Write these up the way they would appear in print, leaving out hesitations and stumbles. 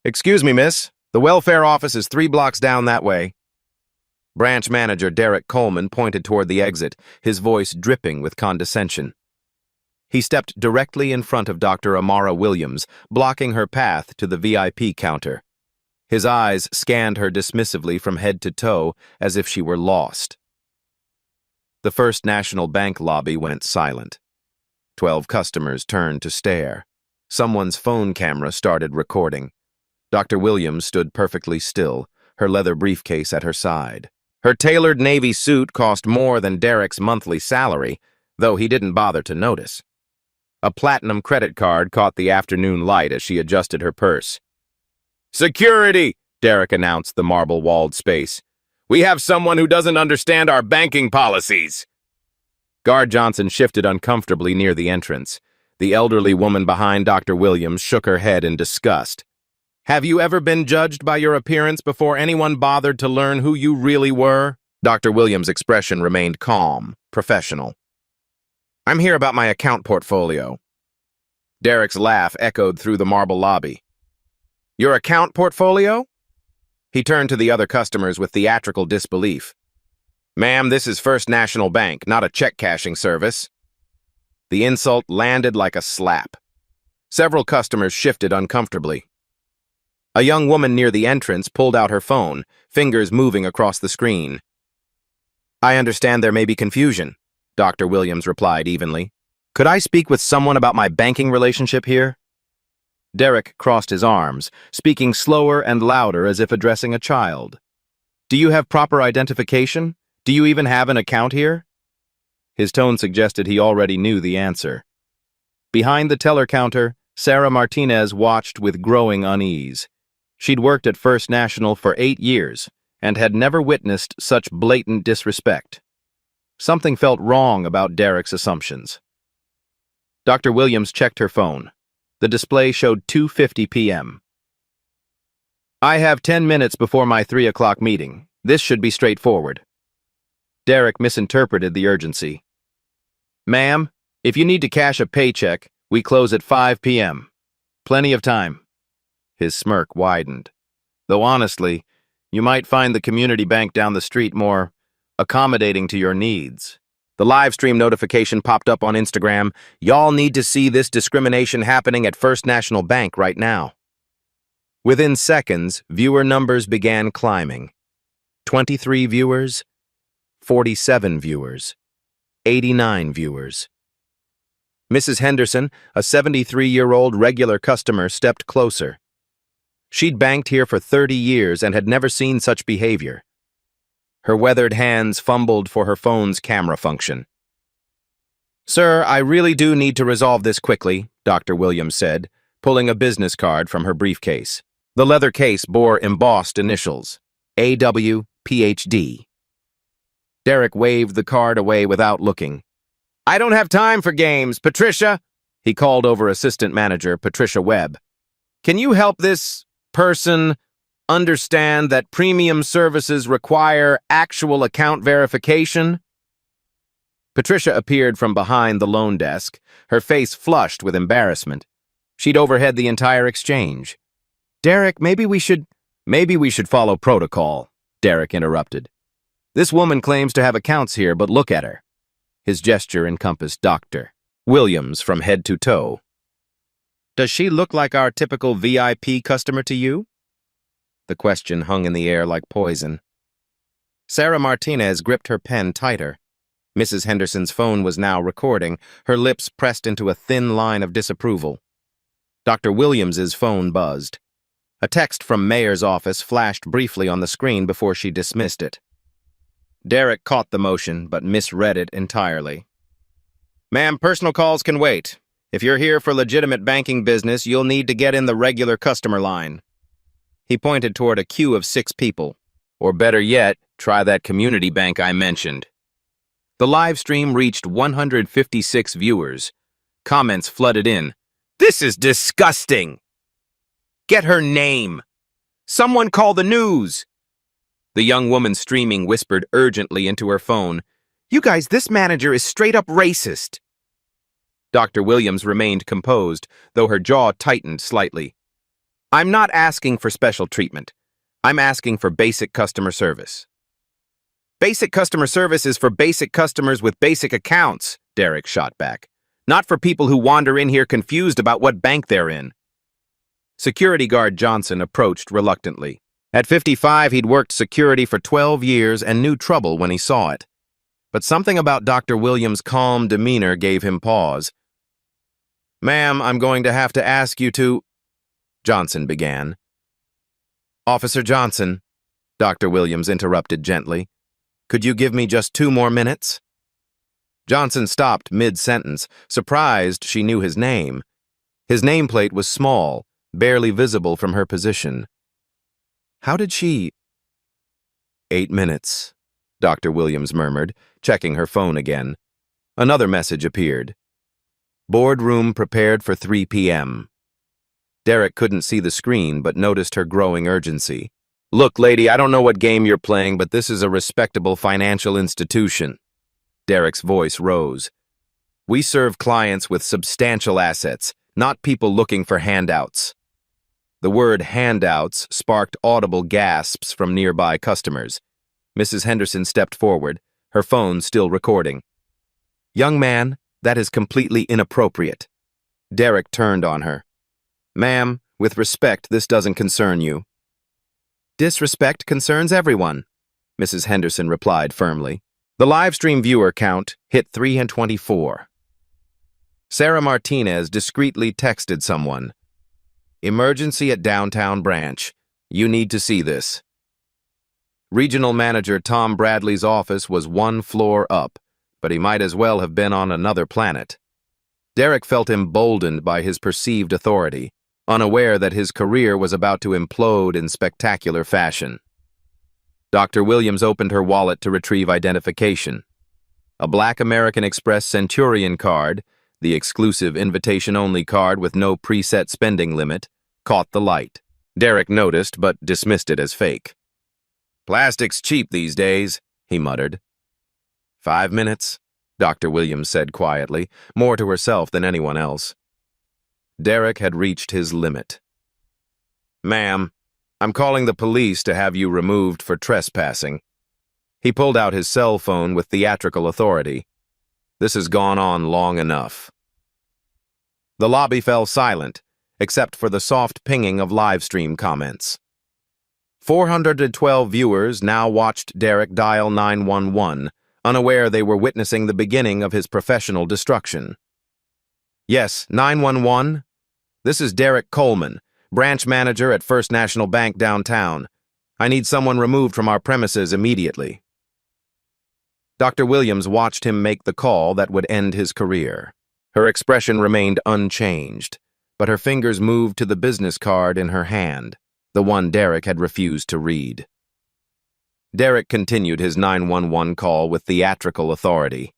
Excuse me, miss. The welfare office is 3 blocks down that way. Branch manager Derek Coleman pointed toward the exit, his voice dripping with condescension. He stepped directly in front of Dr. Amara Williams, blocking her path to the VIP counter. His eyes scanned her dismissively from head to toe, as if she were lost. The First National Bank lobby went silent. 12 customers turned to stare. Someone's phone camera started recording. Dr. Williams stood perfectly still, her leather briefcase at her side. Her tailored navy suit cost more than Derek's monthly salary, though he didn't bother to notice. A platinum credit card caught the afternoon light as she adjusted her purse. "Security!" Derek announced the marble-walled space. "We have someone who doesn't understand our banking policies." Guard Johnson shifted uncomfortably near the entrance. The elderly woman behind Dr. Williams shook her head in disgust. "Have you ever been judged by your appearance before anyone bothered to learn who you really were?" Dr. Williams' expression remained calm, professional. "I'm here about my account portfolio." Derek's laugh echoed through the marble lobby. "Your account portfolio?" He turned to the other customers with theatrical disbelief. "Ma'am, this is First National Bank, not a check-cashing service." The insult landed like a slap. Several customers shifted uncomfortably. A young woman near the entrance pulled out her phone, fingers moving across the screen. "I understand there may be confusion," Dr. Williams replied evenly. "Could I speak with someone about my banking relationship here?" Derek crossed his arms, speaking slower and louder as if addressing a child. "Do you have proper identification? Do you even have an account here?" His tone suggested he already knew the answer. Behind the teller counter, Sarah Martinez watched with growing unease. She'd worked at First National for 8 years and had never witnessed such blatant disrespect. Something felt wrong about Derek's assumptions. Dr. Williams checked her phone. The display showed 2:50 p.m. "I have 10 minutes before my 3 o'clock meeting. This should be straightforward." Derek misinterpreted the urgency. "Ma'am, if you need to cash a paycheck, we close at 5 p.m. Plenty of time." His smirk widened. "Though honestly, you might find the community bank down the street more accommodating to your needs." The live stream notification popped up on Instagram. "Y'all need to see this discrimination happening at First National Bank right now." Within seconds, viewer numbers began climbing. 23 viewers, 47 viewers, 89 viewers. Mrs. Henderson, a 73-year-old regular customer, stepped closer. She'd banked here for 30 years and had never seen such behavior. Her weathered hands fumbled for her phone's camera function. "Sir, I really do need to resolve this quickly," Dr. Williams said, pulling a business card from her briefcase. The leather case bore embossed initials, A.W., Ph.D. Derek waved the card away without looking. "I don't have time for games, Patricia," he called over assistant manager Patricia Webb. "Can you help this person understand that premium services require actual account verification?" Patricia appeared from behind the loan desk, her face flushed with embarrassment. She'd overhead the entire exchange. "Derek, maybe we should follow protocol," Derek interrupted. "This woman claims to have accounts here, but look at her." His gesture encompassed Dr. Williams from head to toe. "Does she look like our typical VIP customer to you?" The question hung in the air like poison. Sarah Martinez gripped her pen tighter. Mrs. Henderson's phone was now recording, her lips pressed into a thin line of disapproval. Dr. Williams's phone buzzed. A text from Mayor's office flashed briefly on the screen before she dismissed it. Derek caught the motion, but misread it entirely. "Ma'am, personal calls can wait. If you're here for legitimate banking business, you'll need to get in the regular customer line." He pointed toward a queue of 6 people. "Or better yet, try that community bank I mentioned." The live stream reached 156 viewers. Comments flooded in. "This is disgusting! Get her name! Someone call the news!" The young woman streaming whispered urgently into her phone, "You guys, this manager is straight up racist." Dr. Williams remained composed, though her jaw tightened slightly. I'm not asking for special treatment. I'm asking for basic customer service. Basic customer service is for basic customers with basic accounts, Derek shot back. Not for people who wander in here confused about what bank they're in. Security guard Johnson approached reluctantly. At 55, he'd worked security for 12 years and knew trouble when he saw it. But something about Dr. Williams' calm demeanor gave him pause. "Ma'am, I'm going to have to ask you to—" Johnson began. "Officer Johnson," Dr. Williams interrupted gently. "Could you give me just 2 more minutes?" Johnson stopped mid-sentence, surprised she knew his name. His nameplate was small, barely visible from her position. How did she— 8 minutes, Dr. Williams murmured, checking her phone again. Another message appeared. Boardroom prepared for 3 p.m. Derek couldn't see the screen but noticed her growing urgency. "Look, lady, I don't know what game you're playing, but this is a respectable financial institution." Derek's voice rose. "We serve clients with substantial assets, not people looking for handouts." The word handouts sparked audible gasps from nearby customers. Mrs. Henderson stepped forward, her phone still recording. "Young man, that is completely inappropriate." Derek turned on her. "Ma'am, with respect, this doesn't concern you." "Disrespect concerns everyone," Mrs. Henderson replied firmly. The livestream viewer count hit 324. Sarah Martinez discreetly texted someone. "Emergency at downtown branch. You need to see this." Regional Manager Tom Bradley's office was 1 floor up, but he might as well have been on another planet. Derek felt emboldened by his perceived authority, unaware that his career was about to implode in spectacular fashion. Dr. Williams opened her wallet to retrieve identification. A black American Express Centurion card, the exclusive invitation-only card with no preset spending limit, caught the light. Derek noticed, but dismissed it as fake. "Plastic's cheap these days," he muttered. 5 minutes, Dr. Williams said quietly, more to herself than anyone else. Derek had reached his limit. "Ma'am, I'm calling the police to have you removed for trespassing." He pulled out his cell phone with theatrical authority. "This has gone on long enough." The lobby fell silent, except for the soft pinging of livestream comments. 412 viewers now watched Derek dial 911, unaware they were witnessing the beginning of his professional destruction. "Yes, 911? This is Derek Coleman, branch manager at First National Bank downtown. I need someone removed from our premises immediately." Dr. Williams watched him make the call that would end his career. Her expression remained unchanged, but her fingers moved to the business card in her hand, the one Derek had refused to read. Derek continued his 911 call with theatrical authority.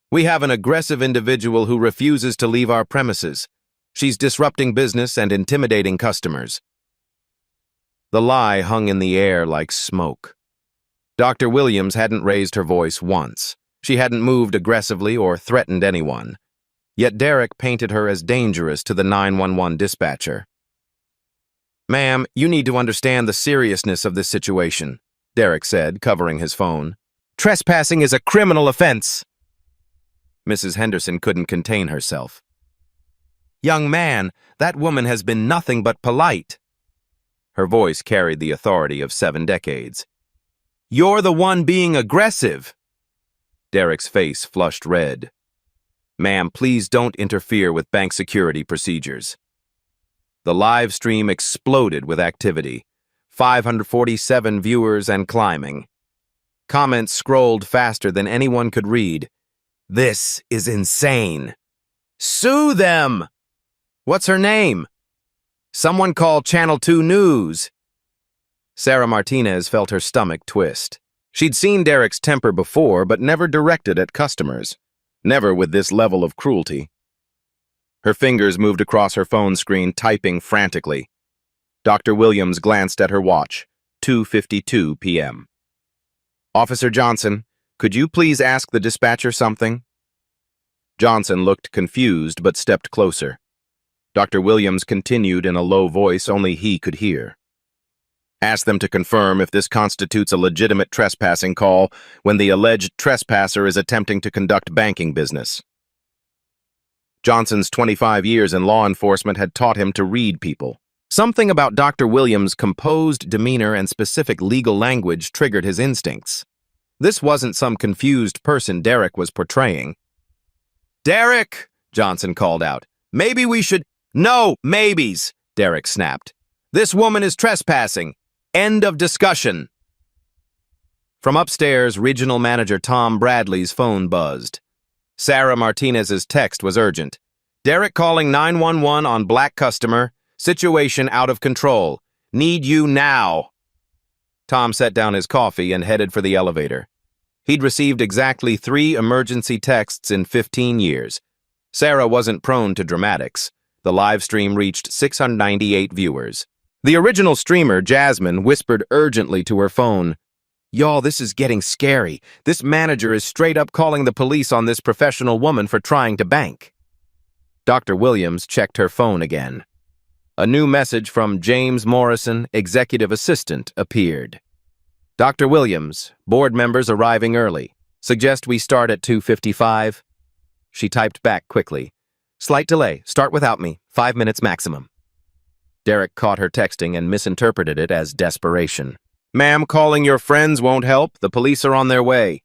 "We have an aggressive individual who refuses to leave our premises. She's disrupting business and intimidating customers." The lie hung in the air like smoke. Dr. Williams hadn't raised her voice once. She hadn't moved aggressively or threatened anyone. Yet Derek painted her as dangerous to the 911 dispatcher. "Ma'am, you need to understand the seriousness of this situation," Derek said, covering his phone. "Trespassing is a criminal offense." Mrs. Henderson couldn't contain herself. "Young man, that woman has been nothing but polite." Her voice carried the authority of 7 decades. "You're the one being aggressive." Derek's face flushed red. "Ma'am, please don't interfere with bank security procedures." The live stream exploded with activity. 547 viewers and climbing. Comments scrolled faster than anyone could read. "This is insane. Sue them! What's her name? Someone call Channel 2 News." Sarah Martinez felt her stomach twist. She'd seen Derek's temper before, but never directed at customers. Never with this level of cruelty. Her fingers moved across her phone screen, typing frantically. Dr. Williams glanced at her watch, 2:52 p.m. "Officer Johnson, could you please ask the dispatcher something?" Johnson looked confused but stepped closer. Dr. Williams continued in a low voice only he could hear. Ask them to confirm if this constitutes a legitimate trespassing call when the alleged trespasser is attempting to conduct banking business. Johnson's 25 years in law enforcement had taught him to read people. Something about Dr. Williams' composed demeanor and specific legal language triggered his instincts. This wasn't some confused person Derek was portraying. "Derek!" Johnson called out. "Maybe we should—" "No maybes!" Derek snapped. "This woman is trespassing. End of discussion." From upstairs, Regional Manager Tom Bradley's phone buzzed. Sarah Martinez's text was urgent. "Derek calling 911 on black customer. Situation out of control. Need you now." Tom set down his coffee and headed for the elevator. He'd received exactly 3 emergency texts in 15 years. Sarah wasn't prone to dramatics. The live stream reached 698 viewers. The original streamer, Jasmine, whispered urgently to her phone, "Y'all, this is getting scary. This manager is straight up calling the police on this professional woman for trying to bank." Dr. Williams checked her phone again. A new message from James Morrison, executive assistant, appeared. "Dr. Williams, board members arriving early. Suggest we start at 2:55. She typed back quickly. "Slight delay. Start without me. 5 minutes maximum." Derek caught her texting and misinterpreted it as desperation. "Ma'am, calling your friends won't help. The police are on their way."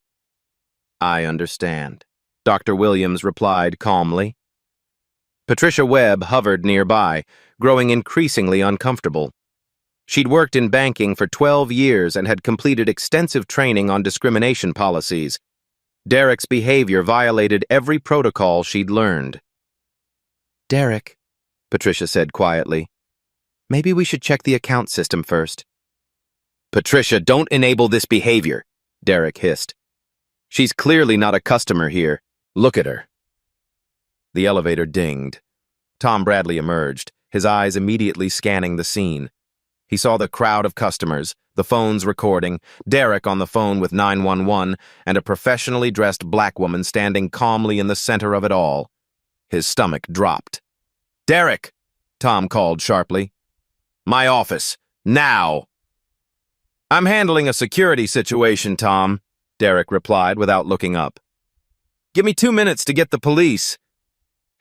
"I understand," Dr. Williams replied calmly. Patricia Webb hovered nearby, growing increasingly uncomfortable. She'd worked in banking for 12 years and had completed extensive training on discrimination policies. Derek's behavior violated every protocol she'd learned. "Derek," Patricia said quietly, "maybe we should check the account system first." "Patricia, don't enable this behavior," Derek hissed. "She's clearly not a customer here. Look at her." The elevator dinged. Tom Bradley emerged, his eyes immediately scanning the scene. He saw the crowd of customers, the phones recording, Derek on the phone with 911, and a professionally dressed black woman standing calmly in the center of it all. His stomach dropped. "Derek!" Tom called sharply. "My office. Now!" "I'm handling a security situation, Tom," Derek replied without looking up. "Give me 2 minutes to get the police."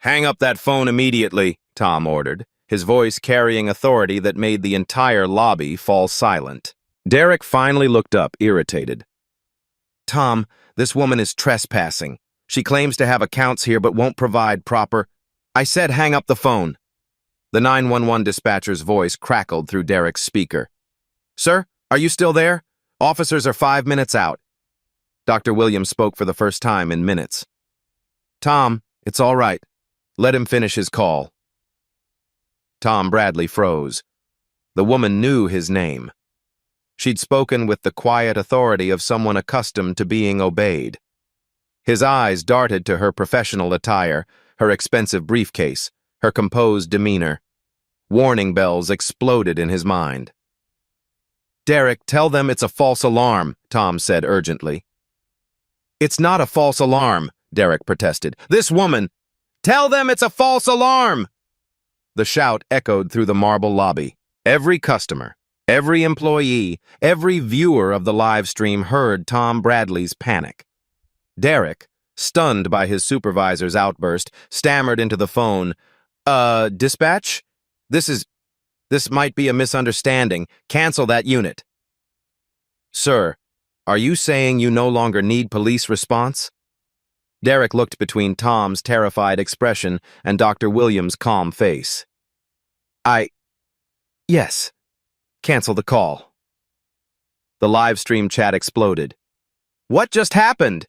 "Hang up that phone immediately," Tom ordered, his voice carrying authority that made the entire lobby fall silent. Derek finally looked up, irritated. "Tom, this woman is trespassing. She claims to have accounts here but won't provide proper—" "I said hang up the phone." The 911 dispatcher's voice crackled through Derek's speaker. "Sir, are you still there? Officers are 5 minutes out." Dr. Williams spoke for the first time in minutes. "Tom, it's all right. Let him finish his call." Tom Bradley froze. The woman knew his name. She'd spoken with the quiet authority of someone accustomed to being obeyed. His eyes darted to her professional attire, her expensive briefcase, her composed demeanor. Warning bells exploded in his mind. "Derek, tell them it's a false alarm," Tom said urgently. "It's not a false alarm," Derek protested. "This woman—" "Tell them it's a false alarm!" The shout echoed through the marble lobby. Every customer, every employee, every viewer of the live stream heard Tom Bradley's panic. Derek, stunned by his supervisor's outburst, stammered into the phone, Dispatch? This might be a misunderstanding. Cancel that unit." "Sir, are you saying you no longer need police response?" Derek looked between Tom's terrified expression and Dr. Williams' calm face. Yes. Cancel the call." The live stream chat exploded. "What just happened?"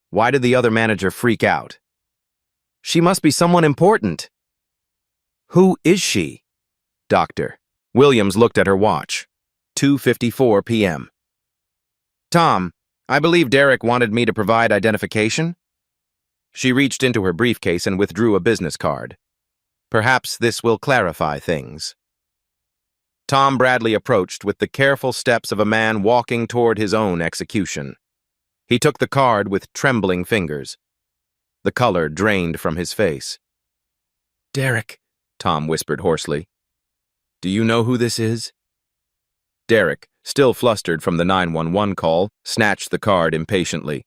Why did the other manager freak out? "She must be someone important." "Who is she?" "Doctor." Williams looked at her watch. 2:54 p.m. "Tom, I believe Derek wanted me to provide identification." She reached into her briefcase and withdrew a business card. "Perhaps this will clarify things." Tom Bradley approached with the careful steps of a man walking toward his own execution. He took the card with trembling fingers. The color drained from his face. "Derek," Tom whispered hoarsely. "Do you know who this is?" Derek, still flustered from the 911 call, snatched the card impatiently.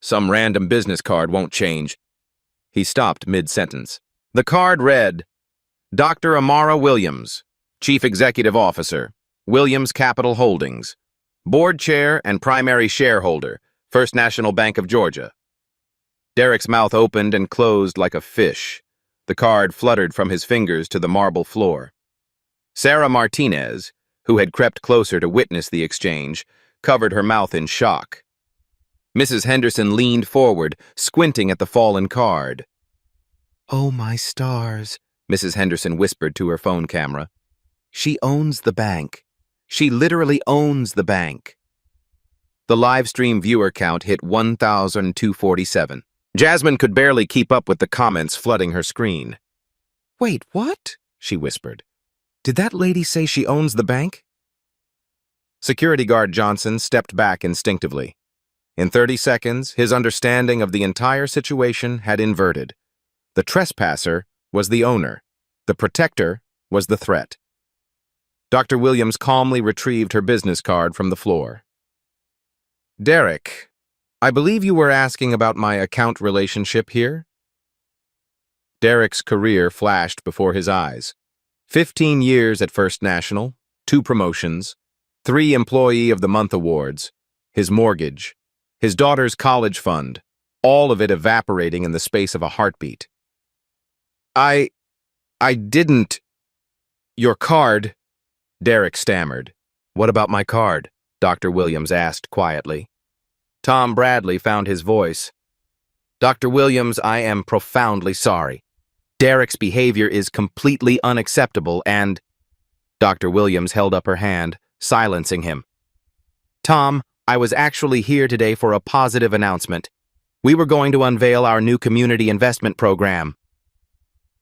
"Some random business card won't change." He stopped mid-sentence. The card read, Dr. Amara Williams, Chief Executive Officer, Williams Capital Holdings, Board Chair and Primary Shareholder, First National Bank of Georgia. Derek's mouth opened and closed like a fish. The card fluttered from his fingers to the marble floor. Sarah Martinez, who had crept closer to witness the exchange, covered her mouth in shock. Mrs. Henderson leaned forward, squinting at the fallen card. "Oh, my stars," Mrs. Henderson whispered to her phone camera. "She owns the bank. She literally owns the bank." The live stream viewer count hit 1,247. Jasmine could barely keep up with the comments flooding her screen. "Wait, what?" she whispered. "Did that lady say she owns the bank?" Security guard Johnson stepped back instinctively. In 30 seconds, his understanding of the entire situation had inverted. The trespasser was the owner. The protector was the threat. Dr. Williams calmly retrieved her business card from the floor. "Derek, I believe you were asking about my account relationship here?" Derek's career flashed before his eyes. 15 years at First National, 2 promotions, 3 Employee of the Month awards, his mortgage, his daughter's college fund, all of it evaporating in the space of a heartbeat. I didn't... Your card..." Derek stammered. "What about my card?" Dr. Williams asked quietly. Tom Bradley found his voice. "Dr. Williams, I am profoundly sorry. Derek's behavior is completely unacceptable and..." Dr. Williams held up her hand, silencing him. "Tom, I was actually here today for a positive announcement. We were going to unveil our new community investment program."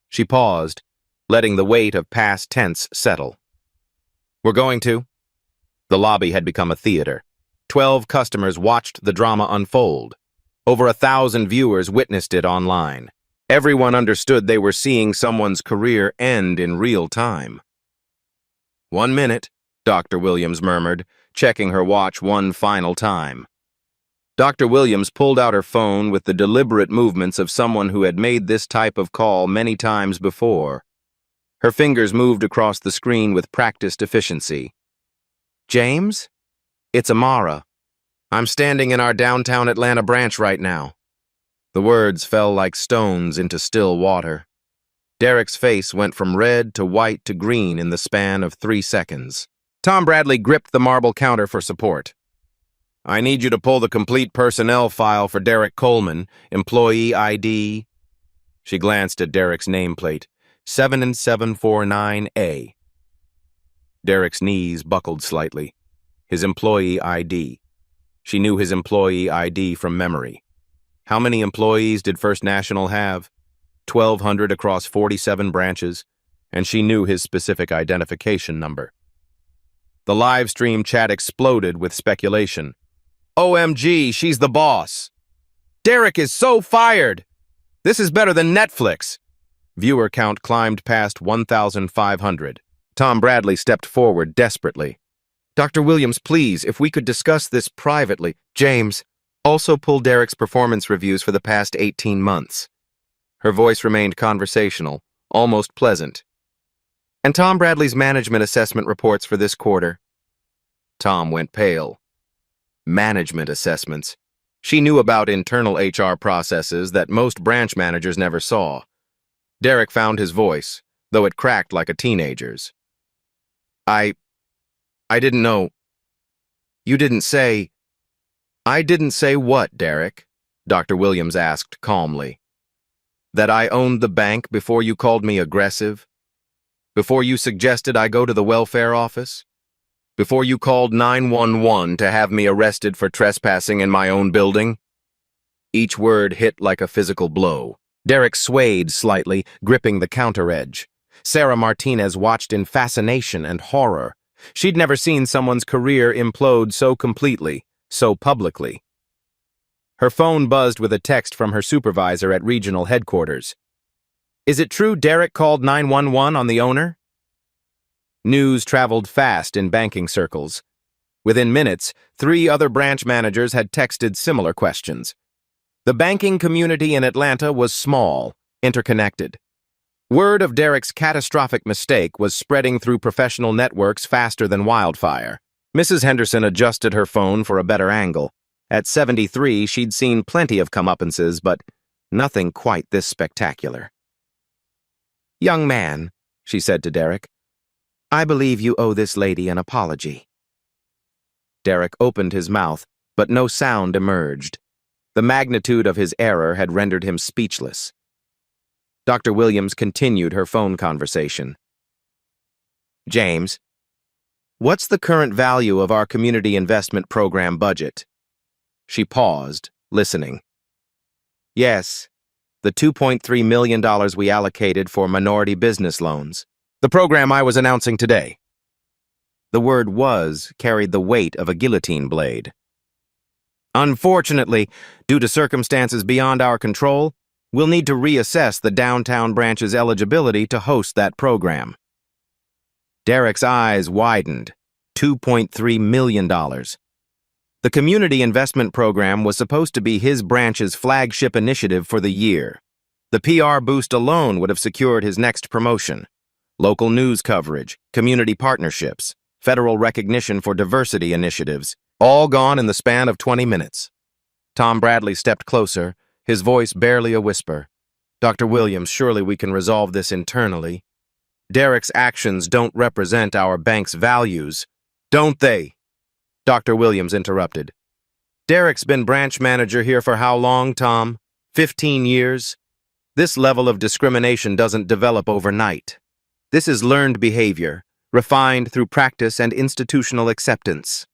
She paused, letting the weight of past tense settle. "We're going to..." The lobby had become a theater. 12 customers watched the drama unfold. Over 1,000 viewers witnessed it online. Everyone understood they were seeing someone's career end in real time. "1 minute," Dr. Williams murmured, checking her watch one final time. Dr. Williams pulled out her phone with the deliberate movements of someone who had made this type of call many times before. Her fingers moved across the screen with practiced efficiency. "James? It's Amara. I'm standing in our downtown Atlanta branch right now." The words fell like stones into still water. Derek's face went from red to white to green in the span of 3 seconds. Tom Bradley gripped the marble counter for support. "I need you to pull the complete personnel file for Derek Coleman, employee ID..." She glanced at Derek's nameplate, 7749A. Derek's knees buckled slightly. His employee ID. She knew his employee ID from memory. How many employees did First National have? 1,200 across 47 branches, and she knew his specific identification number. The live stream chat exploded with speculation. "OMG, she's the boss. Derek is so fired. This is better than Netflix." Viewer count climbed past 1,500. Tom Bradley stepped forward desperately. "Dr. Williams, please, if we could discuss this privately." "James, also pull Derek's performance reviews for the past 18 months. Her voice remained conversational, almost pleasant. "And Tom Bradley's management assessment reports for this quarter." Tom went pale. Management assessments. She knew about internal HR processes that most branch managers never saw. Derek found his voice, though it cracked like a teenager's. I didn't know. You didn't say..." "I didn't say what, Derek?" Dr. Williams asked calmly. "That I owned the bank before you called me aggressive? Before you suggested I go to the welfare office? Before you called 911 to have me arrested for trespassing in my own building?" Each word hit like a physical blow. Derek swayed slightly, gripping the counter edge. Sarah Martinez watched in fascination and horror. She'd never seen someone's career implode so completely, so publicly. Her phone buzzed with a text from her supervisor at regional headquarters. Is it true Derek called 911 on the owner? News traveled fast in banking circles. Within minutes, 3 other branch managers had texted similar questions. The banking community in Atlanta was small, interconnected. Word of Derek's catastrophic mistake was spreading through professional networks faster than wildfire. Mrs. Henderson adjusted her phone for a better angle. At 73, she'd seen plenty of comeuppances, but nothing quite this spectacular. "Young man," she said to Derek, "I believe you owe this lady an apology." Derek opened his mouth, but no sound emerged. The magnitude of his error had rendered him speechless. Dr. Williams continued her phone conversation. "James, what's the current value of our community investment program budget?" She paused, listening. "Yes, the $2.3 million we allocated for minority business loans. The program I was announcing today." The word "was" carried the weight of a guillotine blade. "Unfortunately, due to circumstances beyond our control, we'll need to reassess the downtown branch's eligibility to host that program." Derek's eyes widened. $2.3 million. The community investment program was supposed to be his branch's flagship initiative for the year. The PR boost alone would have secured his next promotion. Local news coverage, community partnerships, federal recognition for diversity initiatives, all gone in the span of 20 minutes. Tom Bradley stepped closer, his voice barely a whisper. "Dr. Williams, surely we can resolve this internally. Derek's actions don't represent our bank's values, don't they?" Dr. Williams interrupted. "Derek's been branch manager here for how long, Tom? 15 years? This level of discrimination doesn't develop overnight. This is learned behavior, refined through practice and institutional acceptance."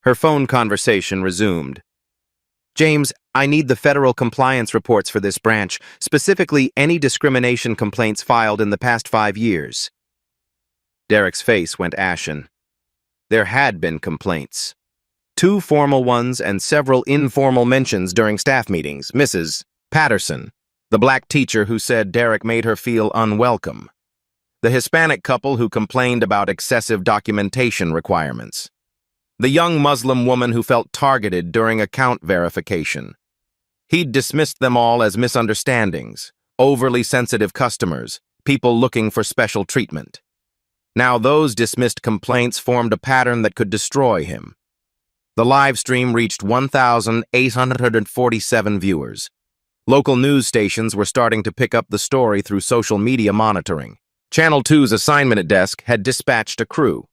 Her phone conversation resumed. "James, I need the federal compliance reports for this branch, specifically any discrimination complaints filed in the past 5 years." Derek's face went ashen. There had been complaints. 2 formal ones and several informal mentions during staff meetings. Mrs. Patterson, the black teacher who said Derek made her feel unwelcome. The Hispanic couple who complained about excessive documentation requirements. The young Muslim woman who felt targeted during account verification. He'd dismissed them all as misunderstandings, overly sensitive customers, people looking for special treatment. Now those dismissed complaints formed a pattern that could destroy him. The live stream reached 1,847 viewers. Local news stations were starting to pick up the story through social media monitoring. Channel 2's assignment desk had dispatched a crew.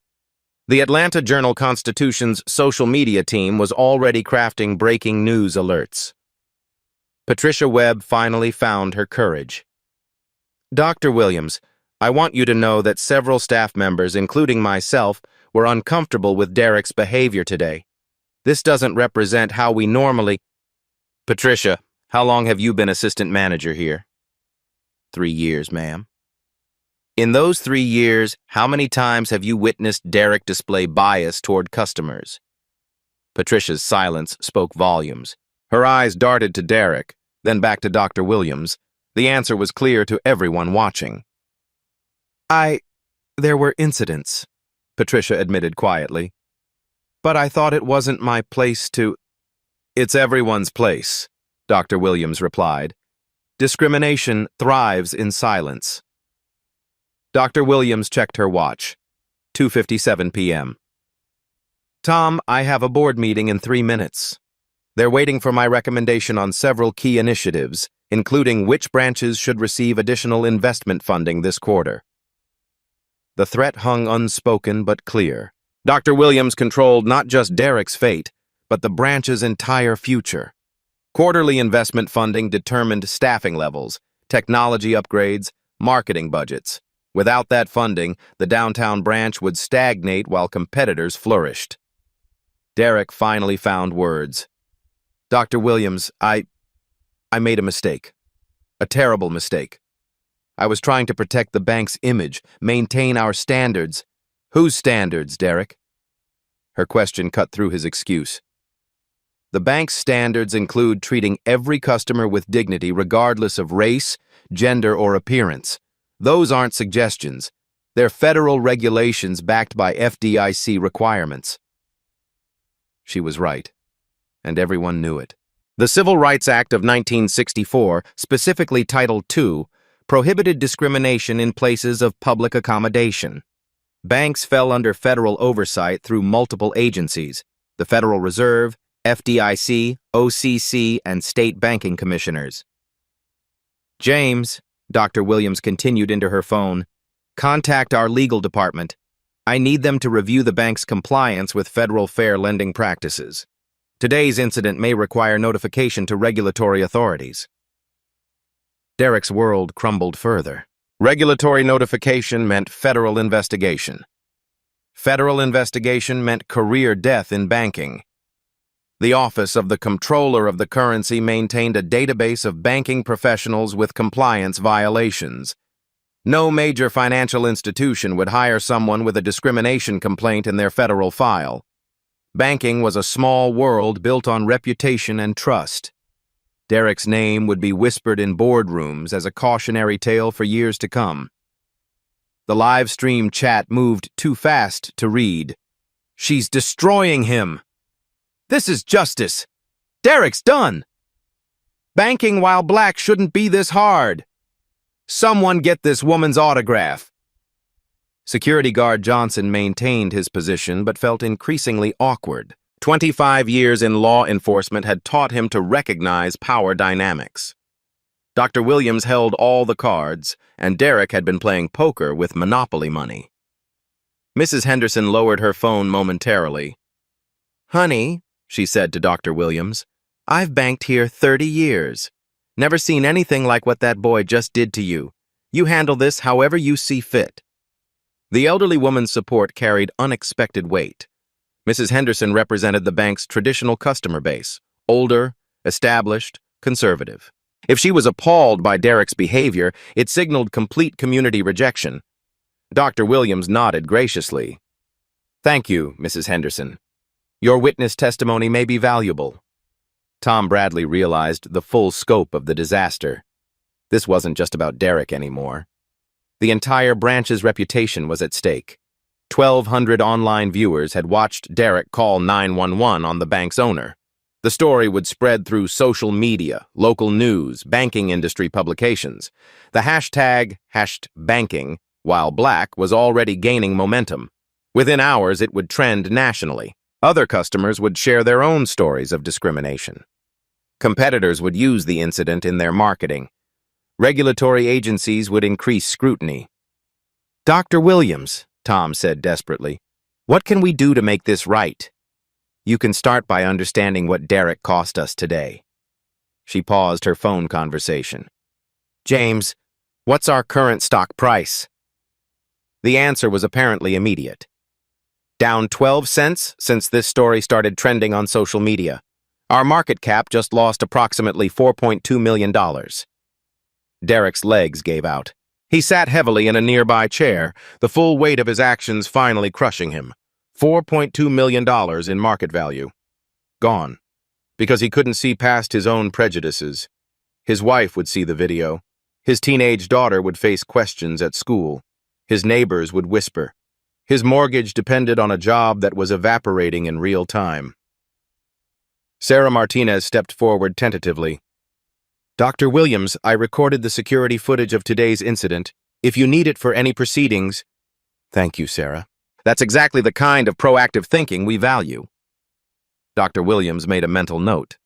The Atlanta Journal-Constitution's social media team was already crafting breaking news alerts. Patricia Webb finally found her courage. "Dr. Williams, I want you to know that several staff members, including myself, were uncomfortable with Derek's behavior today. This doesn't represent how we normally—" "Patricia, how long have you been assistant manager here?" 3 years, ma'am." "In those 3 years, how many times have you witnessed Derek display bias toward customers?" Patricia's silence spoke volumes. Her eyes darted to Derek, then back to Dr. Williams. The answer was clear to everyone watching. There were incidents," Patricia admitted quietly. "But I thought it wasn't my place to—" "It's everyone's place," Dr. Williams replied. "Discrimination thrives in silence." Dr. Williams checked her watch. 2:57 p.m. "Tom, I have a board meeting in 3 minutes. They're waiting for my recommendation on several key initiatives, including which branches should receive additional investment funding this quarter." The threat hung unspoken but clear. Dr. Williams controlled not just Derek's fate, but the branch's entire future. Quarterly investment funding determined staffing levels, technology upgrades, marketing budgets. Without that funding, the downtown branch would stagnate while competitors flourished. Derek finally found words. "Dr. Williams, I made a mistake. A terrible mistake. I was trying to protect the bank's image, maintain our standards." "Whose standards, Derek?" Her question cut through his excuse. The bank's standards include treating every customer with dignity regardless of race, gender, or appearance. Those aren't suggestions. They're federal regulations backed by FDIC requirements. She was right, and everyone knew it. The Civil Rights Act of 1964, specifically Title II, prohibited discrimination in places of public accommodation. Banks fell under federal oversight through multiple agencies: the Federal Reserve, FDIC, OCC, and state banking commissioners. "James," Dr. Williams continued into her phone, "contact our legal department. I need them to review the bank's compliance with federal fair lending practices. Today's incident may require notification to regulatory authorities." Derek's world crumbled further. Regulatory notification meant federal investigation. Federal investigation meant career death in banking. The Office of the Comptroller of the Currency maintained a database of banking professionals with compliance violations. No major financial institution would hire someone with a discrimination complaint in their federal file. Banking was a small world built on reputation and trust. Derek's name would be whispered in boardrooms as a cautionary tale for years to come. The live stream chat moved too fast to read. "She's destroying him. This is justice. Derek's done. Banking while black shouldn't be this hard. Someone get this woman's autograph." Security guard Johnson maintained his position but felt increasingly awkward. 25 years in law enforcement had taught him to recognize power dynamics. Dr. Williams held all the cards, and Derek had been playing poker with Monopoly money. Mrs. Henderson lowered her phone momentarily. "Honey," she said to Dr. Williams, "I've banked here 30 years. Never seen anything like what that boy just did to you. You handle this however you see fit." The elderly woman's support carried unexpected weight. Mrs. Henderson represented the bank's traditional customer base: older, established, conservative. If she was appalled by Derek's behavior, it signaled complete community rejection. Dr. Williams nodded graciously. "Thank you, Mrs. Henderson. Your witness testimony may be valuable." Tom Bradley realized the full scope of the disaster. This wasn't just about Derek anymore. The entire branch's reputation was at stake. 1,200 online viewers had watched Derek call 911 on the bank's owner. The story would spread through social media, local news, banking industry publications. The hashtag #banking, while black, was already gaining momentum. Within hours, it would trend nationally. Other customers would share their own stories of discrimination. Competitors would use the incident in their marketing. Regulatory agencies would increase scrutiny. "Dr. Williams," Tom said desperately, "what can we do to make this right?" "You can start by understanding what Derek cost us today." She paused her phone conversation. "James, what's our current stock price?" The answer was apparently immediate. "Down 12 cents since this story started trending on social media. Our market cap just lost approximately $4.2 million. Derek's legs gave out. He sat heavily in a nearby chair, the full weight of his actions finally crushing him. $4.2 million in market value. Gone. Because he couldn't see past his own prejudices. His wife would see the video. His teenage daughter would face questions at school. His neighbors would whisper. His mortgage depended on a job that was evaporating in real time. Sarah Martinez stepped forward tentatively. "Dr. Williams, I recorded the security footage of today's incident. If you need it for any proceedings..." "Thank you, Sarah. That's exactly the kind of proactive thinking we value." Dr. Williams made a mental note.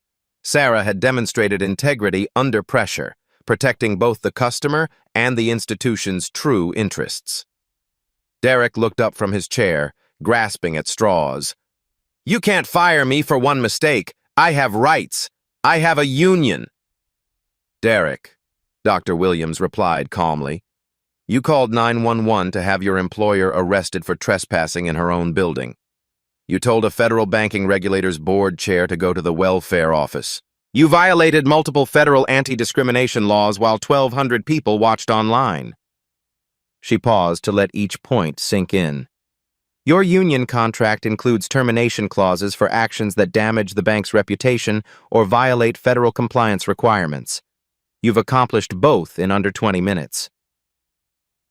Sarah had demonstrated integrity under pressure, protecting both the customer and the institution's true interests. Derek looked up from his chair, grasping at straws. "You can't fire me for one mistake. I have rights. I have a union." "Derek," Dr. Williams replied calmly, "you called 911 to have your employer arrested for trespassing in her own building. You told a federal banking regulator's board chair to go to the welfare office. You violated multiple federal anti-discrimination laws while 1,200 people watched online." She paused to let each point sink in. Your union contract includes termination clauses for actions that damage the bank's reputation or violate federal compliance requirements. You've accomplished both in under 20 minutes.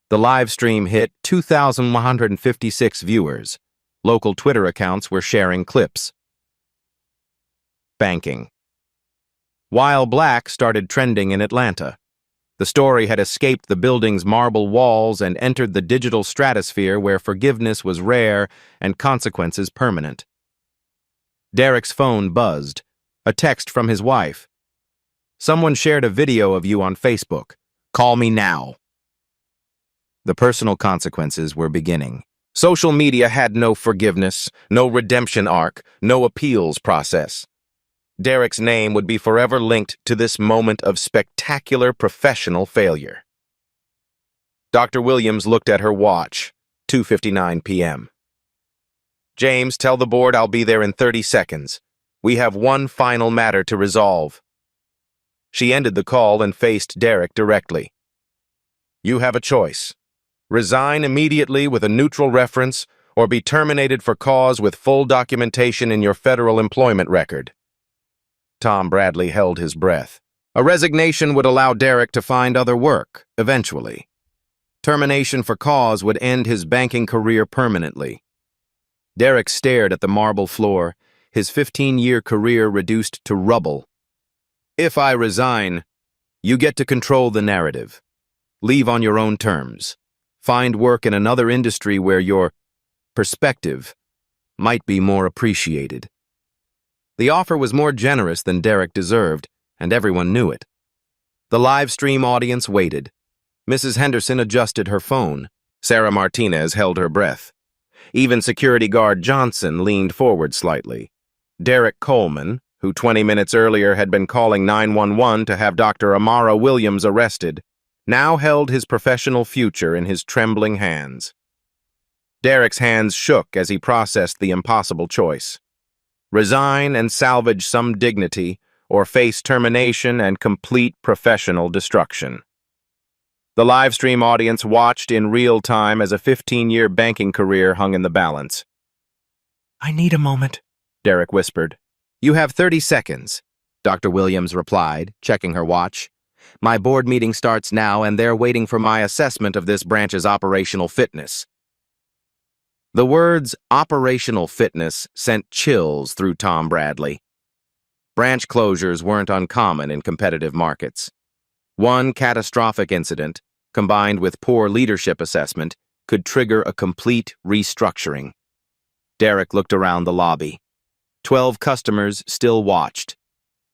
The live stream hit 2,156 viewers. Local Twitter accounts were sharing clips. Banking. While Black started trending in Atlanta. The story had escaped the building's marble walls and entered the digital stratosphere where forgiveness was rare and consequences permanent. Derek's phone buzzed, a text from his wife. Someone shared a video of you on Facebook. Call me now. The personal consequences were beginning. Social media had no forgiveness, no redemption arc, no appeals process. Derek's name would be forever linked to this moment of spectacular professional failure. Dr. Williams looked at her watch, 2:59 p.m. James, tell the board I'll be there in 30 seconds. We have one final matter to resolve. She ended the call and faced Derek directly. You have a choice. Resign immediately with a neutral reference or be terminated for cause with full documentation in your federal employment record. Tom Bradley held his breath. A resignation would allow Derek to find other work, eventually. Termination for cause would end his banking career permanently. Derek stared at the marble floor, his 15-year career reduced to rubble. If I resign, you get to control the narrative. Leave on your own terms. Find work in another industry where your perspective might be more appreciated. The offer was more generous than Derek deserved, and everyone knew it. The live stream audience waited. Mrs. Henderson adjusted her phone. Sarah Martinez held her breath. Even security guard Johnson leaned forward slightly. Derek Coleman, who 20 minutes earlier had been calling 911 to have Dr. Amara Williams arrested, now held his professional future in his trembling hands. Derek's hands shook as he processed the impossible choice. Resign and salvage some dignity, or face termination and complete professional destruction. The live stream audience watched in real time as a 15-year banking career hung in the balance. I need a moment, Derek whispered. You have 30 seconds, Dr. Williams replied, checking her watch. My board meeting starts now, and they're waiting for my assessment of this branch's operational fitness. The words operational fitness sent chills through Tom Bradley. Branch closures weren't uncommon in competitive markets. One catastrophic incident, combined with poor leadership assessment, could trigger a complete restructuring. Derek looked around the lobby. 12 customers still watched.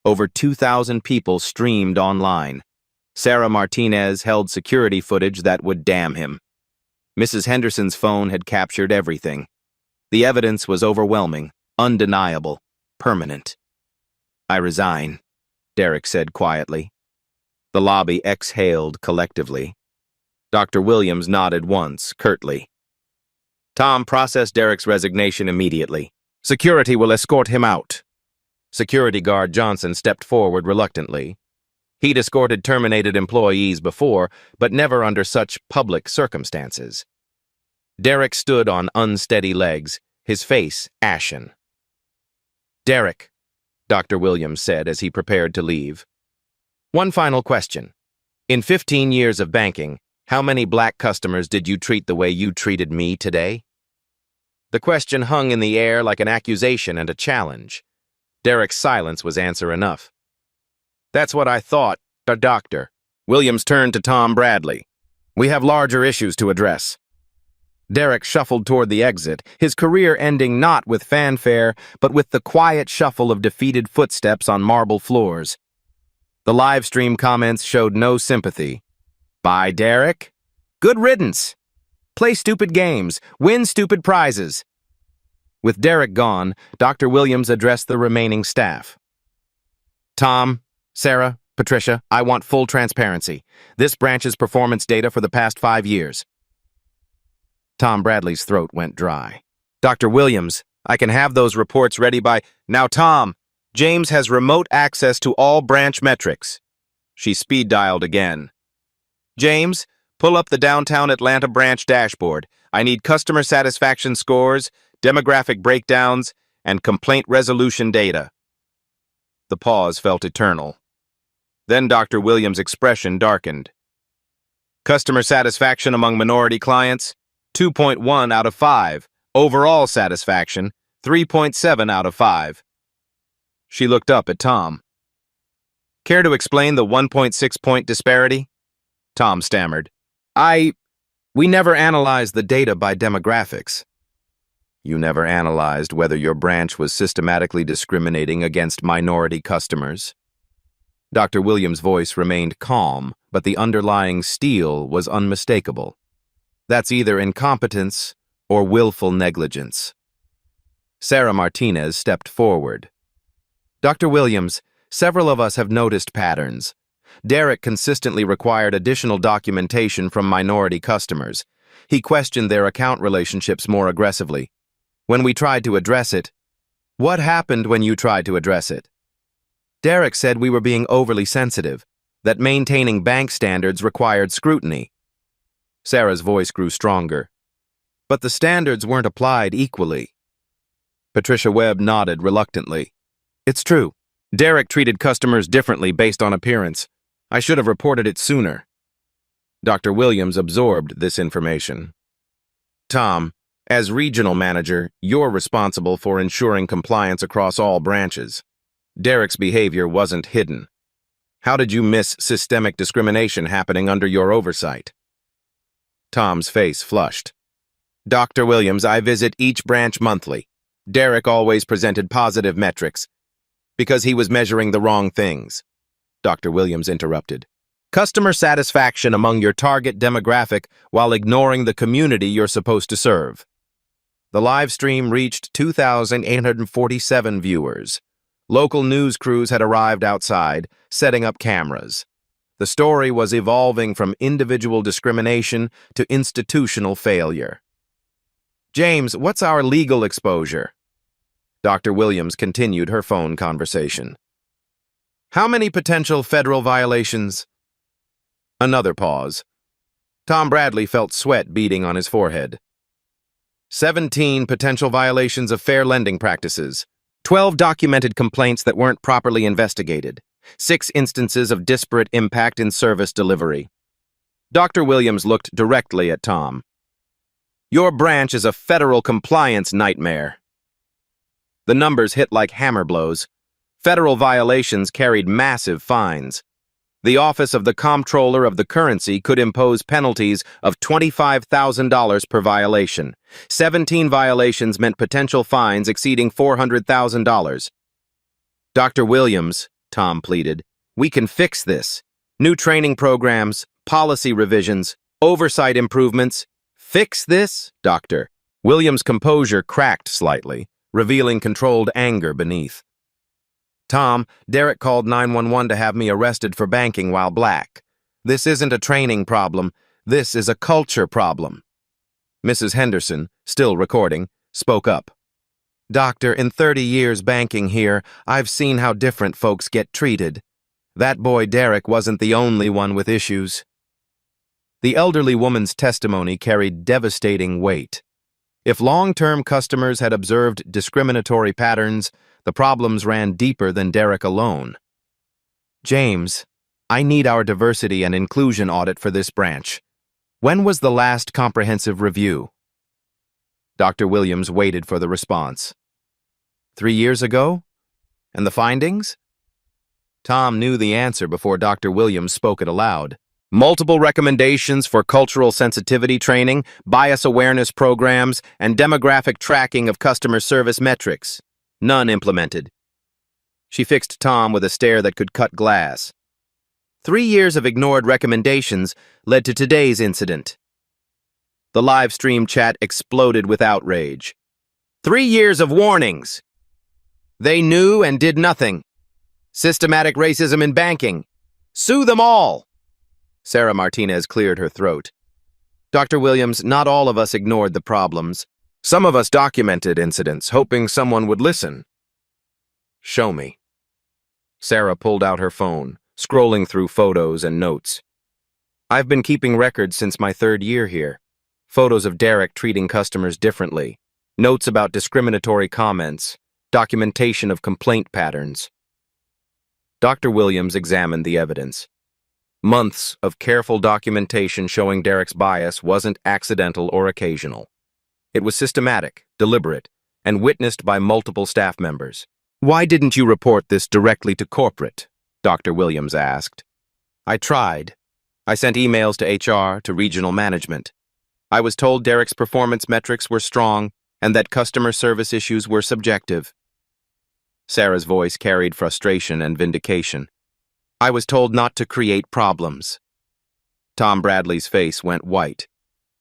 Over 2,000 people streamed online. Sarah Martinez held security footage that would damn him. Mrs. Henderson's phone had captured everything. The evidence was overwhelming, undeniable, permanent. I resign, Derek said quietly. The lobby exhaled collectively. Dr. Williams nodded once, curtly. Tom processed Derek's resignation immediately. Security will escort him out. Security guard Johnson stepped forward reluctantly. He'd escorted terminated employees before, but never under such public circumstances. Derek stood on unsteady legs, his face ashen. Derek, Dr. Williams said as he prepared to leave. One final question. In 15 years of banking, how many black customers did you treat the way you treated me today? The question hung in the air like an accusation and a challenge. Derek's silence was answer enough. That's what I thought, Doctor. Williams turned to Tom Bradley. We have larger issues to address. Derek shuffled toward the exit, his career ending not with fanfare, but with the quiet shuffle of defeated footsteps on marble floors. The live stream comments showed no sympathy. Bye, Derek. Good riddance. Play stupid games. Win stupid prizes. With Derek gone, Dr. Williams addressed the remaining staff. Tom, Sarah, Patricia, I want full transparency. This branch's performance data for the past 5 years. Tom Bradley's throat went dry. Dr. Williams, I can have those reports ready by... Now, Tom, James has remote access to all branch metrics. She speed-dialed again. James, pull up the downtown Atlanta branch dashboard. I need customer satisfaction scores, demographic breakdowns, and complaint resolution data. The pause felt eternal. Then Dr. Williams' expression darkened. Customer satisfaction among minority clients, 2.1 out of 5. Overall satisfaction, 3.7 out of 5. She looked up at Tom. Care to explain the 1.6-point disparity? Tom stammered. We never analyzed the data by demographics. You never analyzed whether your branch was systematically discriminating against minority customers? Dr. Williams' voice remained calm, but the underlying steel was unmistakable. That's either incompetence or willful negligence. Sarah Martinez stepped forward. Dr. Williams, several of us have noticed patterns. Derek consistently required additional documentation from minority customers. He questioned their account relationships more aggressively. When we tried to address it, what happened when you tried to address it? Derek said we were being overly sensitive, that maintaining bank standards required scrutiny. Sarah's voice grew stronger. But the standards weren't applied equally. Patricia Webb nodded reluctantly. It's true. Derek treated customers differently based on appearance. I should have reported it sooner. Dr. Williams absorbed this information. Tom, as regional manager, you're responsible for ensuring compliance across all branches. Derek's behavior wasn't hidden. How did you miss systemic discrimination happening under your oversight? Tom's face flushed. Dr. Williams, I visit each branch monthly. Derek always presented positive metrics because he was measuring the wrong things. Dr. Williams interrupted. Customer satisfaction among your target demographic while ignoring the community you're supposed to serve. The live stream reached 2,847 viewers. Local news crews had arrived outside, setting up cameras. The story was evolving from individual discrimination to institutional failure. James, what's our legal exposure? Dr. Williams continued her phone conversation. How many potential federal violations? Another pause. Tom Bradley felt sweat beading on his forehead. 17 potential violations of fair lending practices. 12 documented complaints that weren't properly investigated. 6 instances of disparate impact in service delivery. Dr. Williams looked directly at Tom. Your branch is a federal compliance nightmare. The numbers hit like hammer blows. Federal violations carried massive fines. The Office of the Comptroller of the Currency could impose penalties of $25,000 per violation. 17 violations meant potential fines exceeding $400,000. Dr. Williams, Tom pleaded, we can fix this. New training programs, policy revisions, oversight improvements. Fix this, Doctor. Williams' composure cracked slightly, revealing controlled anger beneath. Tom, Derek called 911 to have me arrested for banking while black. This isn't a training problem. This is a culture problem. Mrs. Henderson, still recording, spoke up. Doctor, in 30 years banking here, I've seen how different folks get treated. That boy Derek wasn't the only one with issues. The elderly woman's testimony carried devastating weight. If long-term customers had observed discriminatory patterns, the problems ran deeper than Derek alone. James, I need our diversity and inclusion audit for this branch. When was the last comprehensive review? Dr. Williams waited for the response. 3 years ago? And the findings? Tom knew the answer before Dr. Williams spoke it aloud. Multiple recommendations for cultural sensitivity training, bias awareness programs, and demographic tracking of customer service metrics. None implemented. She fixed Tom with a stare that could cut glass. 3 years of ignored recommendations led to today's incident. The live stream chat exploded with outrage. 3 years of warnings. They knew and did nothing. Systematic racism in banking. Sue them all. Sarah Martinez cleared her throat. Dr. Williams, not all of us ignored the problems. Some of us documented incidents, hoping someone would listen. Show me. Sarah pulled out her phone, scrolling through photos and notes. I've been keeping records since my 3rd year here. Photos of Derek treating customers differently, notes about discriminatory comments, documentation of complaint patterns. Dr. Williams examined the evidence. Months of careful documentation showing Derek's bias wasn't accidental or occasional. It was systematic, deliberate, and witnessed by multiple staff members. "Why didn't you report this directly to corporate?" Dr. Williams asked. "I tried. I sent emails to HR, to regional management. I was told Derek's performance metrics were strong and that customer service issues were subjective." Sarah's voice carried frustration and vindication. "I was told not to create problems." Tom Bradley's face went white.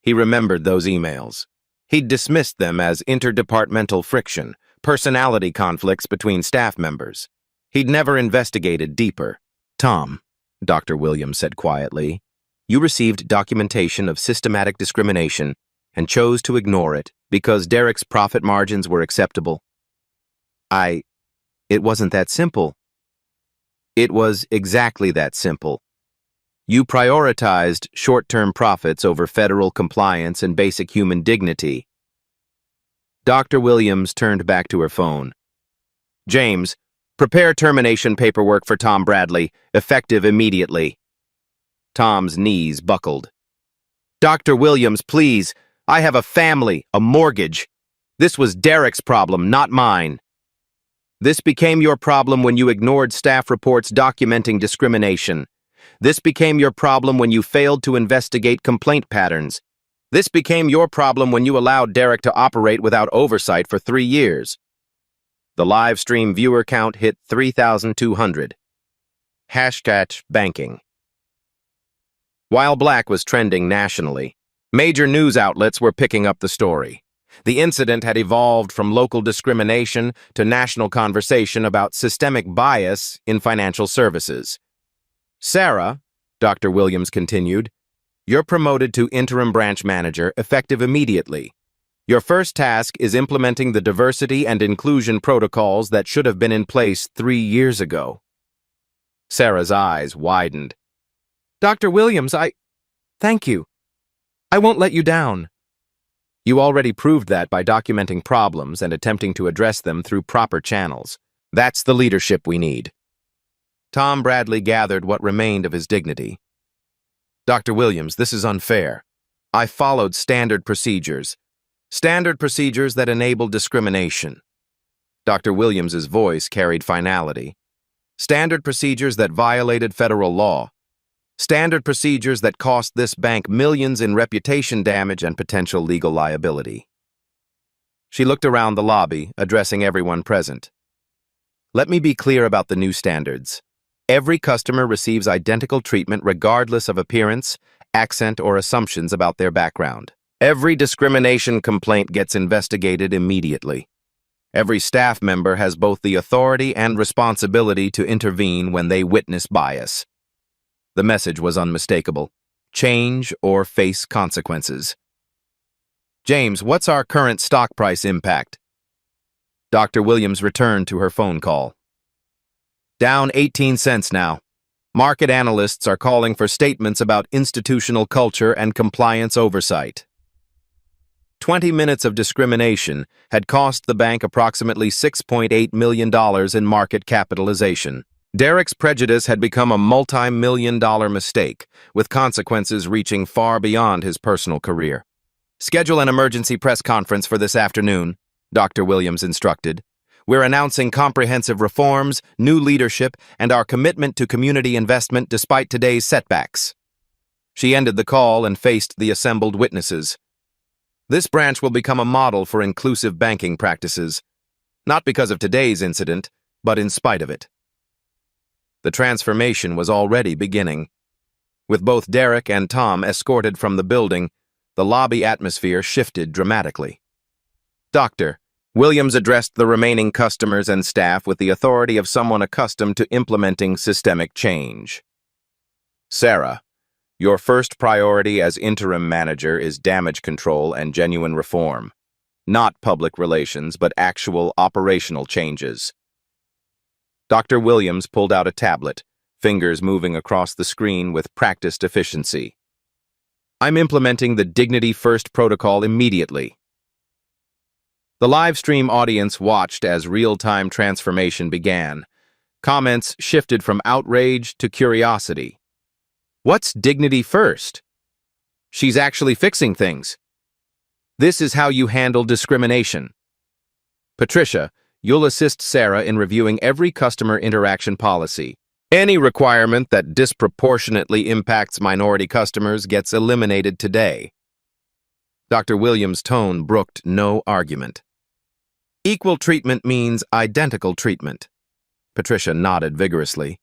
He remembered those emails. He'd dismissed them as interdepartmental friction, personality conflicts between staff members. He'd never investigated deeper. "Tom," Dr. Williams said quietly, "you received documentation of systematic discrimination and chose to ignore it because Derek's profit margins were acceptable." It wasn't that simple." "It was exactly that simple. You prioritized short-term profits over federal compliance and basic human dignity." Dr. Williams turned back to her phone. "James, prepare termination paperwork for Tom Bradley, effective immediately." Tom's knees buckled. "Dr. Williams, please. I have a family, a mortgage. This was Derek's problem, not mine." "This became your problem when you ignored staff reports documenting discrimination. This became your problem when you failed to investigate complaint patterns. This became your problem when you allowed Derek to operate without oversight for 3 years." The live stream viewer count hit 3,200. #banking. While Black was trending nationally, major news outlets were picking up the story. The incident had evolved from local discrimination to national conversation about systemic bias in financial services. "Sarah," Dr. Williams continued, "you're promoted to interim branch manager effective immediately. Your first task is implementing the diversity and inclusion protocols that should have been in place 3 years ago." Sarah's eyes widened. "Dr. Williams, thank you. I won't let you down." "You already proved that by documenting problems and attempting to address them through proper channels. That's the leadership we need." Tom Bradley gathered what remained of his dignity. "Dr. Williams, this is unfair. I followed standard procedures that enable discrimination." Dr. Williams's voice carried finality. "Standard procedures that violated federal law. Standard procedures that cost this bank millions in reputation damage and potential legal liability." She looked around the lobby, addressing everyone present. "Let me be clear about the new standards. Every customer receives identical treatment regardless of appearance, accent, or assumptions about their background. Every discrimination complaint gets investigated immediately. Every staff member has both the authority and responsibility to intervene when they witness bias." The message was unmistakable. Change or face consequences. "James, what's our current stock price impact?" Dr. Williams returned to her phone call. "Down 18 cents now. Market analysts are calling for statements about institutional culture and compliance oversight." 20 minutes of discrimination had cost the bank approximately $6.8 million in market capitalization. Derek's prejudice had become a multi-million-dollar mistake, with consequences reaching far beyond his personal career. "Schedule an emergency press conference for this afternoon," Dr. Williams instructed. "We're announcing comprehensive reforms, new leadership, and our commitment to community investment despite today's setbacks." She ended the call and faced the assembled witnesses. "This branch will become a model for inclusive banking practices, not because of today's incident, but in spite of it." The transformation was already beginning. With both Derek and Tom escorted from the building, the lobby atmosphere shifted dramatically. "Dr. Williams addressed the remaining customers and staff with the authority of someone accustomed to implementing systemic change. Sarah, your first priority as interim manager is damage control and genuine reform. Not public relations, but actual operational changes." Dr. Williams pulled out a tablet, fingers moving across the screen with practiced efficiency. I'm implementing the Dignity First protocol immediately. The live stream audience watched as real-time transformation began. Comments shifted from outrage to curiosity. What's Dignity First? She's actually fixing things. This is how you handle discrimination. Patricia, you'll assist Sarah in reviewing every customer interaction policy. Any requirement that disproportionately impacts minority customers gets eliminated today. Dr. Williams' tone brooked no argument. Equal treatment means identical treatment. Patricia nodded vigorously.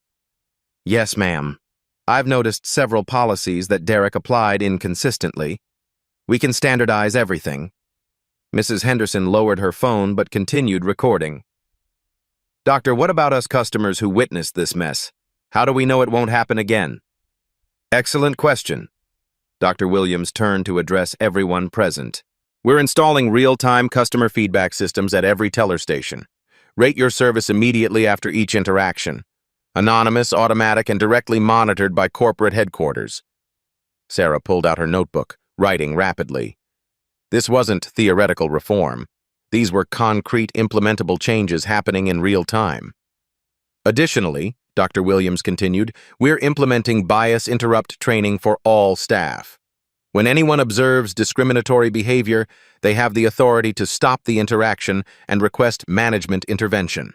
Yes, ma'am. I've noticed several policies that Derek applied inconsistently. We can standardize everything. Mrs. Henderson lowered her phone but continued recording. Doctor, what about us customers who witnessed this mess? How do we know it won't happen again? Excellent question. Dr. Williams turned to address everyone present. We're installing real-time customer feedback systems at every teller station. Rate your service immediately after each interaction. Anonymous, automatic, and directly monitored by corporate headquarters. Sarah pulled out her notebook, writing rapidly. This wasn't theoretical reform. These were concrete, implementable changes happening in real time. Additionally, Dr. Williams continued, we're implementing bias interrupt training for all staff. When anyone observes discriminatory behavior, they have the authority to stop the interaction and request management intervention.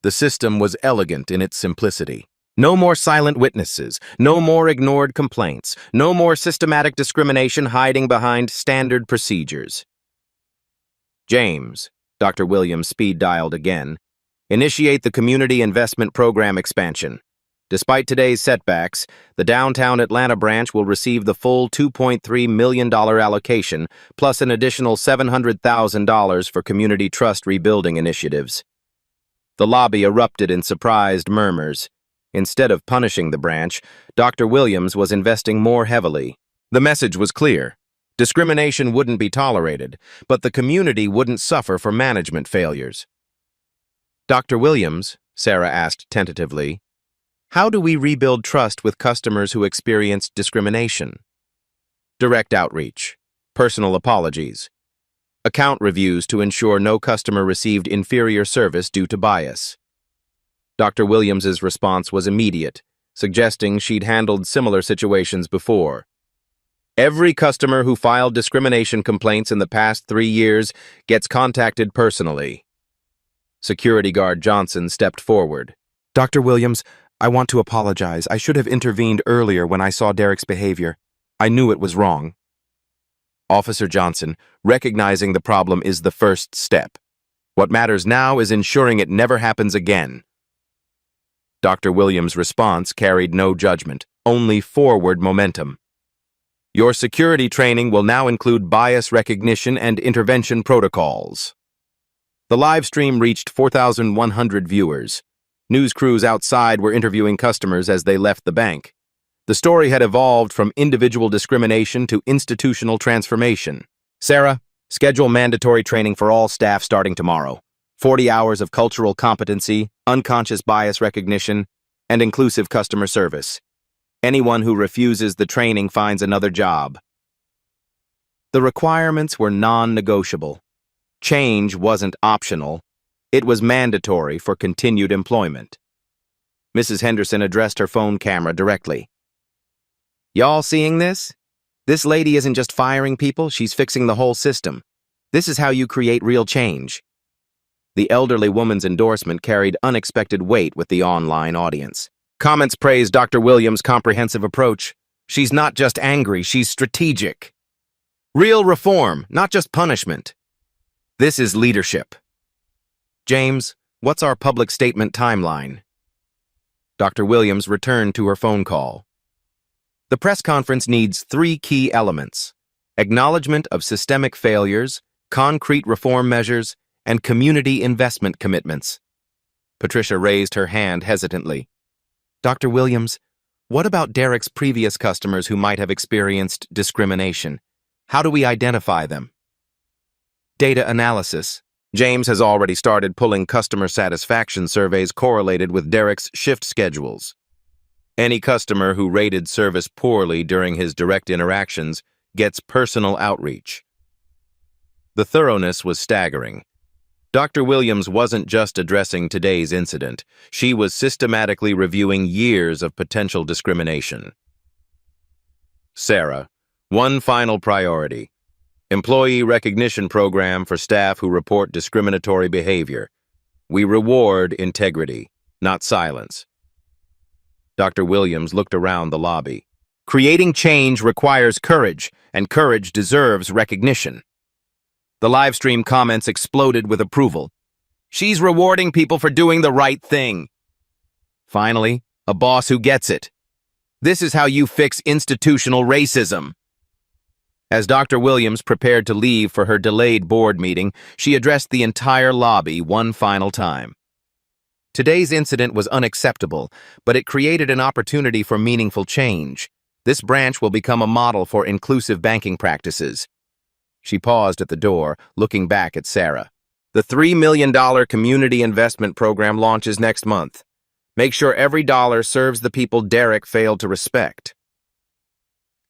The system was elegant in its simplicity. No more silent witnesses, no more ignored complaints, no more systematic discrimination hiding behind standard procedures. James, Dr. Williams speed-dialed again, initiate the Community Investment Program expansion. Despite today's setbacks, the downtown Atlanta branch will receive the full $2.3 million allocation, plus an additional $700,000 for community trust rebuilding initiatives. The lobby erupted in surprised murmurs. Instead of punishing the branch, Dr. Williams was investing more heavily. The message was clear. Discrimination wouldn't be tolerated, but the community wouldn't suffer for management failures. Dr. Williams, Sarah asked tentatively, how do we rebuild trust with customers who experienced discrimination? Direct outreach, personal apologies, account reviews to ensure no customer received inferior service due to bias. Dr. Williams's response was immediate, suggesting she'd handled similar situations before. Every customer who filed discrimination complaints in the past 3 years gets contacted personally. Security guard Johnson stepped forward. Dr. Williams, I want to apologize. I should have intervened earlier when I saw Derek's behavior. I knew it was wrong. Officer Johnson, recognizing the problem is the first step. What matters now is ensuring it never happens again. Dr. Williams' response carried no judgment, only forward momentum. Your security training will now include bias recognition and intervention protocols. The live stream reached 4,100 viewers. News crews outside were interviewing customers as they left the bank. The story had evolved from individual discrimination to institutional transformation. Sarah, schedule mandatory training for all staff starting tomorrow. 40 hours of cultural competency, unconscious bias recognition, and inclusive customer service. Anyone who refuses the training finds another job. The requirements were non-negotiable. Change wasn't optional. It was mandatory for continued employment. Mrs. Henderson addressed her phone camera directly. Y'all seeing this? This lady isn't just firing people, she's fixing the whole system. This is how you create real change. The elderly woman's endorsement carried unexpected weight with the online audience. Comments praised Dr. Williams' comprehensive approach. She's not just angry, she's strategic. Real reform, not just punishment. This is leadership. James, what's our public statement timeline? Dr. Williams returned to her phone call. The press conference needs 3 key elements: acknowledgement of systemic failures, concrete reform measures, and community investment commitments. Patricia raised her hand hesitantly. Dr. Williams, what about Derek's previous customers who might have experienced discrimination? How do we identify them? Data analysis. James has already started pulling customer satisfaction surveys correlated with Derek's shift schedules. Any customer who rated service poorly during his direct interactions gets personal outreach. The thoroughness was staggering. Dr. Williams wasn't just addressing today's incident. She was systematically reviewing years of potential discrimination. Sarah, one final priority. Employee recognition program for staff who report discriminatory behavior. We reward integrity, not silence. Dr. Williams looked around the lobby. Creating change requires courage, and courage deserves recognition. The live stream comments exploded with approval. She's rewarding people for doing the right thing. Finally, a boss who gets it. This is how you fix institutional racism. As Dr. Williams prepared to leave for her delayed board meeting, she addressed the entire lobby one final time. Today's incident was unacceptable, but it created an opportunity for meaningful change. This branch will become a model for inclusive banking practices. She paused at the door, looking back at Sarah. The $3 million community investment program launches next month. Make sure every dollar serves the people Derek failed to respect.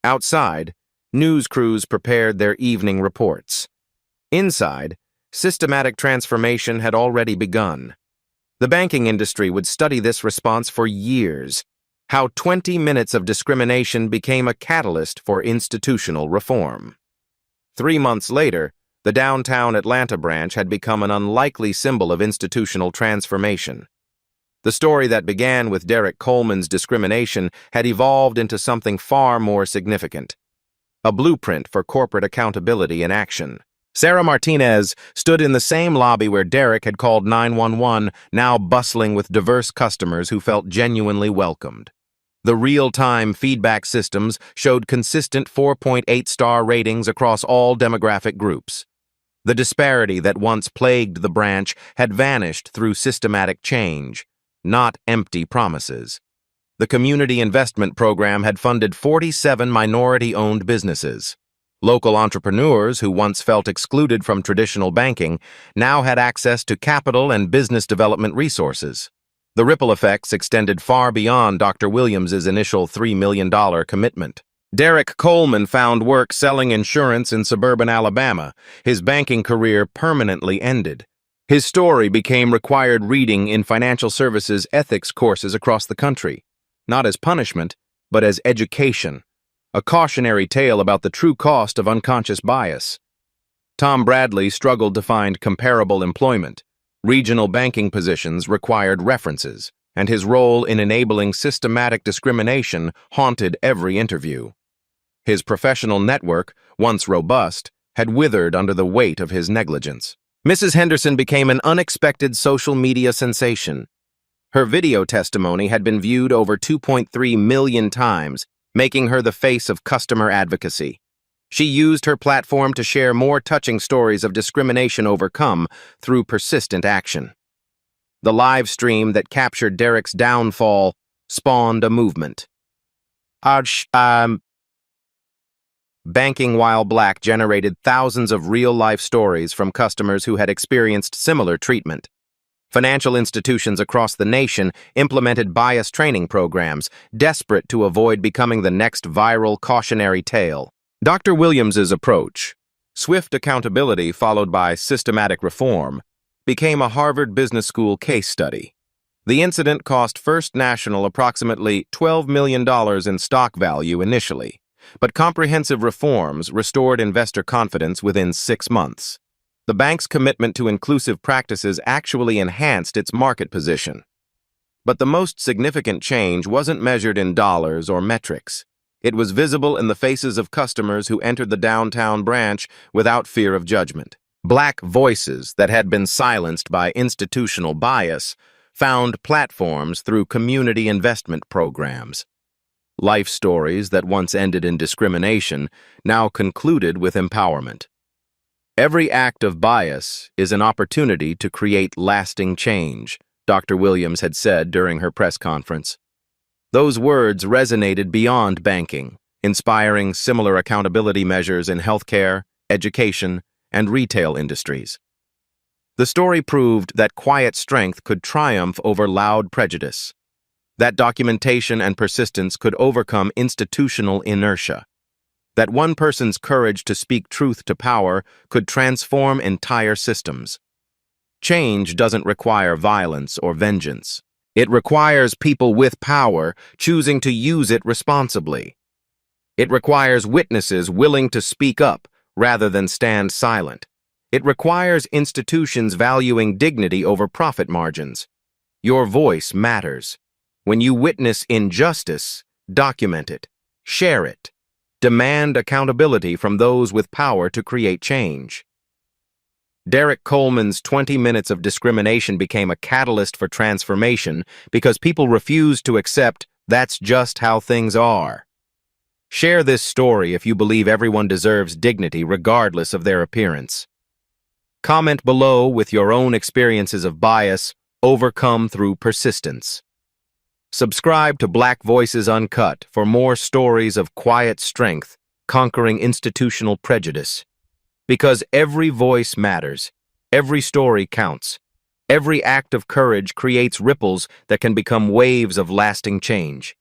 Outside, news crews prepared their evening reports. Inside, systematic transformation had already begun. The banking industry would study this response for years, how 20 minutes of discrimination became a catalyst for institutional reform. 3 months later, the downtown Atlanta branch had become an unlikely symbol of institutional transformation. The story that began with Derek Coleman's discrimination had evolved into something far more significant. A blueprint for corporate accountability in action. Sarah Martinez stood in the same lobby where Derek had called 911, now bustling with diverse customers who felt genuinely welcomed. The real-time feedback systems showed consistent 4.8-star ratings across all demographic groups. The disparity that once plagued the branch had vanished through systematic change, not empty promises. The Community Investment Program had funded 47 minority-owned businesses. Local entrepreneurs who once felt excluded from traditional banking now had access to capital and business development resources. The ripple effects extended far beyond Dr. Williams's initial $3 million commitment. Derek Coleman found work selling insurance in suburban Alabama. His banking career permanently ended. His story became required reading in financial services ethics courses across the country, not as punishment, but as education, a cautionary tale about the true cost of unconscious bias. Tom Bradley struggled to find comparable employment. Regional banking positions required references, and his role in enabling systematic discrimination haunted every interview. His professional network, once robust, had withered under the weight of his negligence. Mrs. Henderson became an unexpected social media sensation. Her video testimony had been viewed over 2.3 million times, making her the face of customer advocacy. She used her platform to share more touching stories of discrimination overcome through persistent action. The live stream that captured Derek's downfall spawned a movement. Banking While Black generated thousands of real-life stories from customers who had experienced similar treatment. Financial institutions across the nation implemented bias training programs, desperate to avoid becoming the next viral cautionary tale. Dr. Williams's approach, swift accountability followed by systematic reform, became a Harvard Business School case study. The incident cost First National approximately $12 million in stock value initially, but comprehensive reforms restored investor confidence within 6 months. The bank's commitment to inclusive practices actually enhanced its market position. But the most significant change wasn't measured in dollars or metrics. It was visible in the faces of customers who entered the downtown branch without fear of judgment. Black voices that had been silenced by institutional bias found platforms through community investment programs. Life stories that once ended in discrimination now concluded with empowerment. Every act of bias is an opportunity to create lasting change, Dr. Williams had said during her press conference. Those words resonated beyond banking, inspiring similar accountability measures in healthcare, education, and retail industries. The story proved that quiet strength could triumph over loud prejudice. That documentation and persistence could overcome institutional inertia. That one person's courage to speak truth to power could transform entire systems. Change doesn't require violence or vengeance. It requires people with power choosing to use it responsibly. It requires witnesses willing to speak up rather than stand silent. It requires institutions valuing dignity over profit margins. Your voice matters. When you witness injustice, document it, share it. Demand accountability from those with power to create change. Derek Coleman's 20 minutes of discrimination became a catalyst for transformation because people refused to accept that's just how things are. Share this story if you believe everyone deserves dignity regardless of their appearance. Comment below with your own experiences of bias overcome through persistence. Subscribe to Black Voices Uncut for more stories of quiet strength conquering institutional prejudice. Because every voice matters, every story counts, every act of courage creates ripples that can become waves of lasting change.